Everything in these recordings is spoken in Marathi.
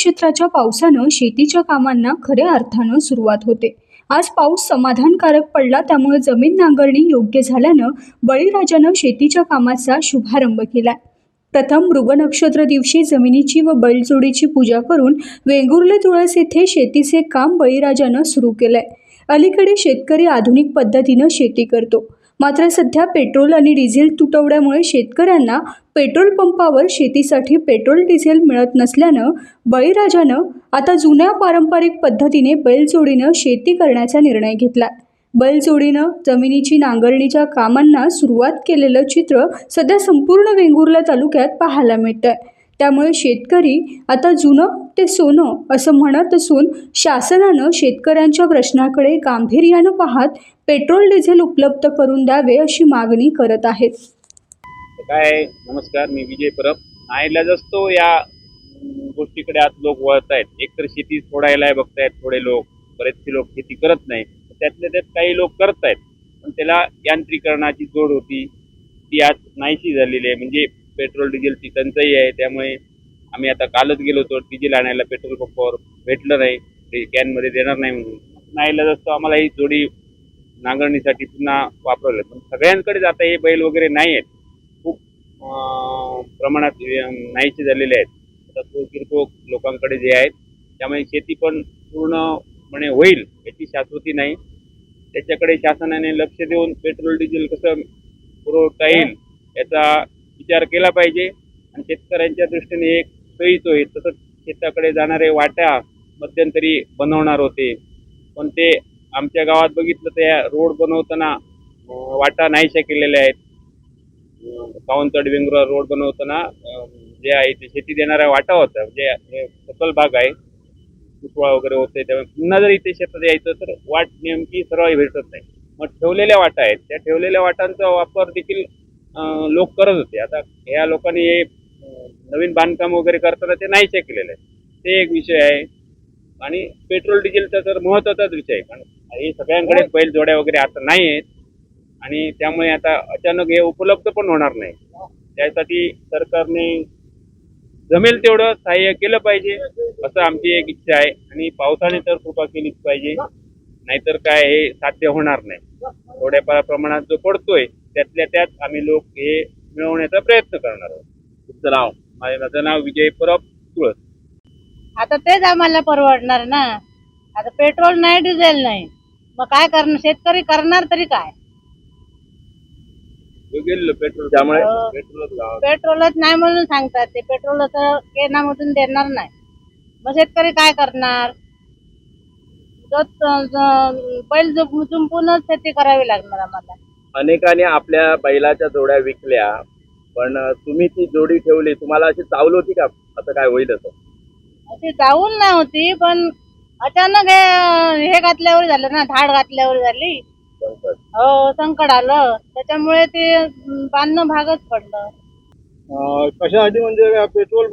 नक्षत्राच्या पावसानं शेतीच्या कामांना खऱ्या अर्थानं सुरुवात होते। आज पाऊस समाधानकारक पडला, त्यामुळे जमीन नांगरणी योग्य झाल्यानं बळीराजानं शेतीच्या कामाचा शुभारंभ केला। प्रथम मृग नक्षत्र दिवशी जमिनीची व बैलजोडीची पूजा करून वेंगुर्ले तुळस येथे शेतीचे काम बळीराजानं सुरू केलंय। अलीकडे शेतकरी आधुनिक पद्धतीनं शेती करतो, मात्र सध्या पेट्रोल आणि डिझेल तुटवड्यामुळे शेतकऱ्यांना पेट्रोल पंपावर शेतीसाठी पेट्रोल डिझेल मिळत नसल्यानं बळीराजानं आता जुन्या पारंपरिक पद्धतीने बैलजोडीनं शेती करण्याचा निर्णय घेतला। बैलजोडीनं जमिनीची नांगरणीच्या कामांना सुरुवात केलेलं चित्र सध्या संपूर्ण वेंगुर्ला तालुक्यात पाहायला मिळतंय। त्यामुळे शेतकरी आता जुनं ते सोनं असं म्हणत असून शासनानं शेतकऱ्यांच्या प्रश्नाकडे गांभीर्यानं पाहत पेट्रोल डिझेल उपलब्ध करून द्यावे अशी मागणी करत आहेत। काय नमस्कार, मी विजय परब। नाईलाज असतो या गोष्टीकडे आज लोक वळत आहेत। एकतर शेती सोडायला बघतायत थोडे लोक, बरेचसे लोक शेती करत नाही, त्यातल्या त्यात काही लोक करत आहेत, पण त्याला यांत्रिकरणाची जोड होती ती आज नाहीशी झालेली आहे। म्हणजे पेट्रोल डिझेलची टंचाई आहे, त्यामुळे आम्ही आता कालच गेलो होतो डिझेल आणायला, पेट्रोल पंपावर भेटलं नाही, कॅनमध्ये देणार नाही म्हणून। नाईलाज असतो आम्हाला ही जोडी नांगरणीसाठी पुन्हा वापरलं, पण सगळ्यांकडेच आता हे बैल वगैरे नाही आहेत, खूप प्रमाणात नाहीसे झालेले आहेत। आता किरकोळ लोकांकडे जे आहेत, त्यामुळे शेती पण पूर्णपणे होईल याची शाश्वती नाही। त्याच्याकडे शासनाने लक्ष देऊन पेट्रोल डिझेल कसं पुरवता येईल याचा विचार केला पाहिजे आणि शेतकऱ्यांच्या दृष्टीने एक सोयीच होईल। तसंच शेताकडे जाणारे वाटा मध्यंतरी बनवणार होते, पण ते आमच्या गावात बघितलं तर रोड बनवताना वाटा नाहीशा केलेल्या आहेत। सावंतवाडी वेंगुर्ला रोड बनवताना जे आहे ते शेती देणारा वाटा होता, म्हणजे सखल भाग आहे, कुसवा वगैरे होते, त्यामुळे पुन्हा जर इथे शेतात यायचं तर वाट नेमकी सरळ भेटत नाही। मग ठेवलेल्या वाटा आहेत, त्या ठेवलेल्या वाटांचा वापर देखील लोक करत होते। आता या लोकांनी हे नवीन बांधकाम वगैरे करताना ते नाहीशा केलेलं आहे, ते एक विषय आहे। आणि पेट्रोल डिझेलचा तर महत्त्वाचाच विषय आहे, कारण हे सगळ्यांकडेच बैल जोड्या वगैरे आता नाही आहेत आणि त्यामुळे आता अचानक हे उपलब्ध पण होणार नाही। त्यासाठी सरकारने जमेल तेवढं सहाय्य केलं पाहिजे असं आमची एक इच्छा आहे, आणि पावसाने तर कृपा केलीच पाहिजे, नाहीतर काय हे साध्य होणार नाही। थोड्या प्रमाणात जो पडतोय त्यातल्या त्यात आम्ही लोक हे मिळवण्याचा प्रयत्न करणार आहोत। तुमचं नाव? माझं नाव विजय परब, तुळस। आता तेच आम्हाला परवडणार ना। आता पेट्रोल नाही, डिझेल नाही, मग काय करणार शेतकरी? करणार तरी काय? पेट्रोल त्यामुळे पेट्रोलच नाही म्हणून सांगतात, ते पेट्रोल केनामधून देणार नाही, मग शेतकरी काय करणार? बैल जुंपूनच शेती करावी लागणार आम्हाला। अनेकांनी आपल्या बैलाच्या जोड्या विकल्या, पण तुम्ही ती जोडी ठेवली, तुम्हाला अशी चावल होती का असं काय होईल? अशी चावूल नाही होती, पण अचानक हे घातल्यावर झालं ना, धाड घातल्यावर झाली, हो संकट आलं, त्याच्यामुळे ते बांधणं भागच पडलं। कशासाठी? म्हणजे पेट्रोल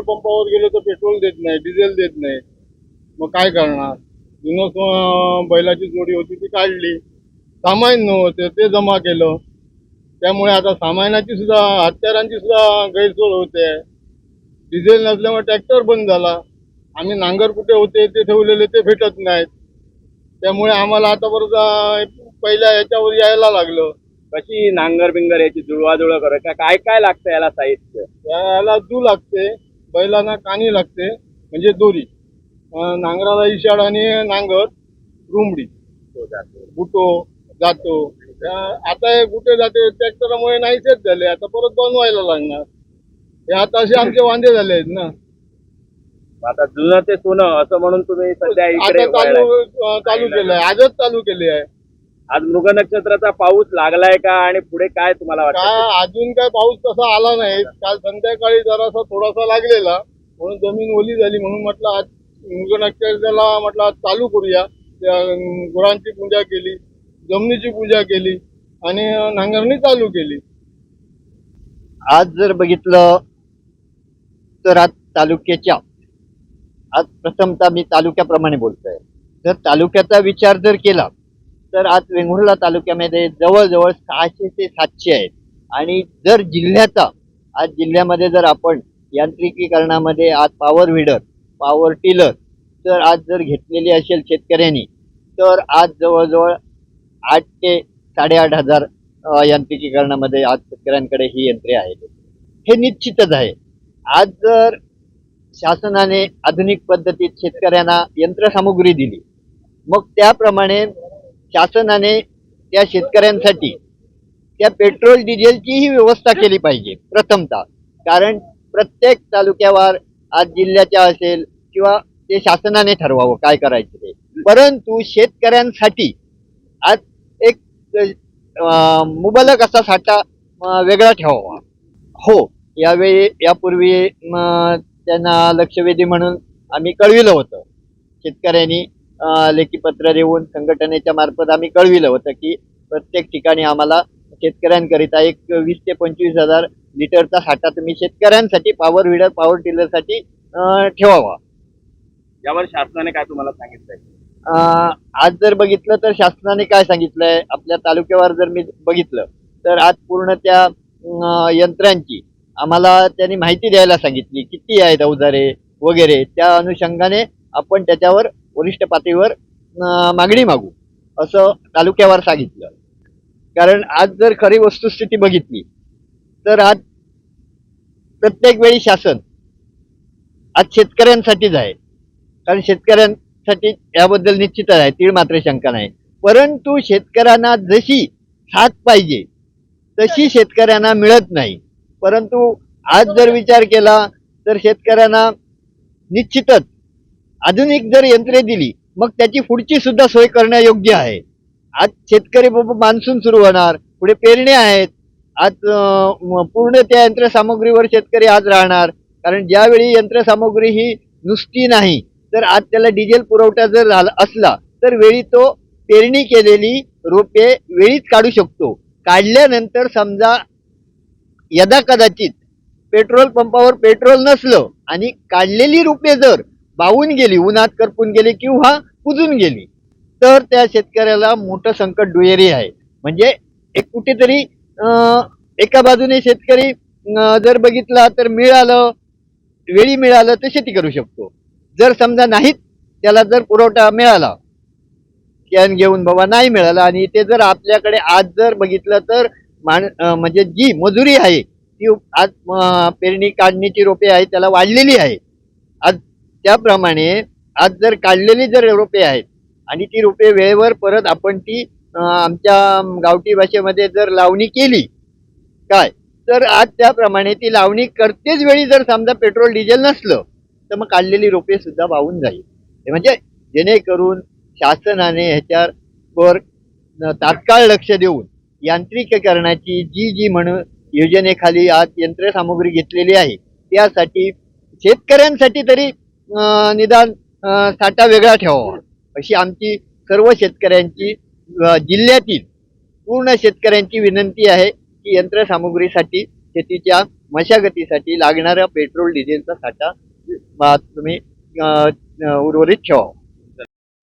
पंपावर गेलो तर पेट्रोल देत नाही, डिझेल देत नाही, मग काय करणार? जुनं बैलाची जोडी होती ती काढली, सामान नव्हते ते जमा केलं, त्यामुळे आता सामानाची सुद्धा, हत्यारांची सुद्धा गैरसोय होते। डिझेल नसल्यामुळे ट्रॅक्टर बंद झाला, आम्ही नांगर कुठे होते ते ठेवलेले ते भेटत नाहीत, त्यामुळे आम्हाला आता परत पहिल्या याच्यावर यायला लागलं। कशी नांगर बिंगर याची जुळवाजुळव करायचं, काय काय लागतं याला साहित्य? याला जू लागते, बैलांना कानी लागते म्हणजे दोरी, नांगराला इशाड आणि नांगर रुमडी, बुटो जातो। आता हे कुठे जाते ट्रॅक्टरमुळे नाहीसेच झाले, आता परत बनवायला लागणार। हे आता असे आमचे वांदे झाले आहेत ना। आता जुनं ते सोनं असं म्हणून तुम्ही सध्या इकडे चालू केलंय, आजच चालू केली आहे। आज मृग नक्षत्राचा पाऊस लागलाय का, आणि पुढे काय तुम्हाला वाटतं? काय अजून काय पाऊस तसा आला नाही, काल संध्याकाळी जरासा थोडासा लागलेला, म्हणून जमीन ओली झाली, म्हणून म्हटलं आज मृग नक्षत्राला म्हटलं आज चालू करूया। त्या गुरांची पूजा केली, जमिनीची पूजा केली आणि नांगरणी चालू केली। आज जर बघितलं तर आज तालुक्याच्या, आज प्रथमतः मी तालुक्याप्रमाणे बोलतोय, जर तालुक्याचा विचार जर केला तर आज वेंगुर्ला तालुक्यामध्ये जवळजवळ 600 ते 700 आहेत। आणि जर जिल्ह्याचा, आज जिल्ह्यामध्ये जर आपण यांत्रिकीकरणामध्ये आज पॉवर व्हिडर पॉवर टिलर तर आज जर घेतलेली असेल शेतकऱ्यांनी तर आज जवळजवळ 8 ते 8,500 यांत्रिकीकरणामध्ये आज शेतकऱ्यांकडे ही यंत्रे आहेत. हे निश्चितच आहे. आज जर शासनाने आधुनिक पद्धतीत शेतकऱ्यांना यंत्रसामुग्री दिली, मग त्याप्रमाणे शासनाने त्या शेतकऱ्यांसाठी त्या पेट्रोल डिझेलचीही व्यवस्था केली पाहिजे प्रथमतः. कारण प्रत्येक तालुक्यावर आज जिल्ह्याच्या असेल किंवा ते शासनाने ठरवावं काय करायचं ते, परंतु शेतकऱ्यांसाठी आज एक मुबलक असा साठा वेगळा ठेवावा. हो, यापूर्वी त्यांना लक्षवेधी म्हणून आम्ही कळविलं होतं. शेतकऱ्यांनी लेखी पत्र देऊन संघटनेच्या मार्फत आम्ही कळविलं होतं की प्रत्येक ठिकाणी आम्हाला शेतकऱ्यांकरिता एक 20 ते 25,000 लिटरचा साठा तुम्ही शेतकऱ्यांसाठी पॉवर व्हिडर पॉवर टिलरसाठी ठेवावा. यावर शासनाने काय तुम्हाला सांगितलंय? आज जर बघितलं तर शासनाने काय सांगितलंय, आपल्या तालुक्यावर जर मी बघितलं तर आज पूर्ण त्या यंत्रांची आम्हाला त्यांनी माहिती द्यायला सांगितली, किती आहेत अवजारे वगैरे. त्या अनुषंगाने आपण त्याच्यावर वरिष्ठ पातळीवर मागणी मागू असं तालुक्यावर सांगितलं. कारण आज जर खरी वस्तुस्थिती बघितली तर आज प्रत्येक वेळी शासन आज शेतकऱ्यांसाठीच आहे. कारण शेतकऱ्यांसाठी याबद्दल निश्चितच आहे, तीळ मात्र शंका नाही. परंतु शेतकऱ्यांना जशी साथ पाहिजे तशी शेतकऱ्यांना मिळत नाही. परंतु आज जर विचार केला तर शेतकऱ्यांना निश्चितच आधुनिक जर यंत्रे दिली मग त्याची पुढची सुद्धा सोय करणं योग्य आहे. आज शेतकरी मान्सून सुरू होणार, पुढे पेरण्या आहेत. आज पूर्ण त्या यंत्रसामुग्रीवर शेतकरी आज राहणार. कारण ज्यावेळी यंत्रसामुग्री ही नुसती नाही तर आज त्याला डिझेल पुरवठा जर झाला असला तर वेळी तो पेरणी केलेली रोपे वेळीच काढू शकतो. काढल्यानंतर समजा यदा कदाचित पेट्रोल पंपावर पेट्रोल नसलं आणि काढलेली रोपे जर बावून गेली, उन्हात करपून गेली किंवा कुजून गेली तर त्या शेतकऱ्याला मोठं संकट दुहेरी आहे. म्हणजे एक कुठेतरी एका बाजूने शेतकरी जर बघितला तर वेळी मिळालं तर शेती करू शकतो. जर समजा नाहीत त्याला जर पुरवठा मिळाला, कॅन घेऊन बाबा नाही मिळाला आणि ते जर आपल्याकडे आज जर बघितलं तर म्हणजे जी मजुरी आहे ती आज पेरणी काढणीची रोपे आहे त्याला वाढलेली आहे. आज त्याप्रमाणे आज जर काढलेली जर रोपे आहेत आणि ती रोपे वेळेवर परत आपण ती आमच्या गावठी भाषेमध्ये जर लावणी केली काय तर आज त्याप्रमाणे ती लावणी करतेच वेळी जर समजा पेट्रोल डिझेल नसलं तर मग काढलेली रोपे सुद्धा वाहून जाईल. म्हणजे जेणेकरून शासनाने ह्याच्यावर तात्काळ लक्ष देऊन यांत्रिकीकरणाची जी म्हणून योजनेखाली आज यंत्रसामुग्री घेतलेली आहे त्यासाठी शेतकऱ्यांसाठी तरी निदान साठा वेगळा ठेवावा अशी आमची सर्व शेतकऱ्यांची जिल्ह्यातील पूर्ण शेतकऱ्यांची विनंती आहे की यंत्रसामुग्रीसाठी शेतीच्या मशागतीसाठी लागणाऱ्या पेट्रोल डिझेलचा साठा तुम्ही उर्वरित ठेवावा.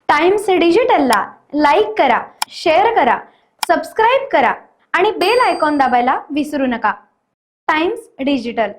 टाइम्स डिजिटलला लाईक करा, शेअर करा, सबस्क्राईब करा आणि बेल आयकॉन दाबायला विसरू नका. Times digital.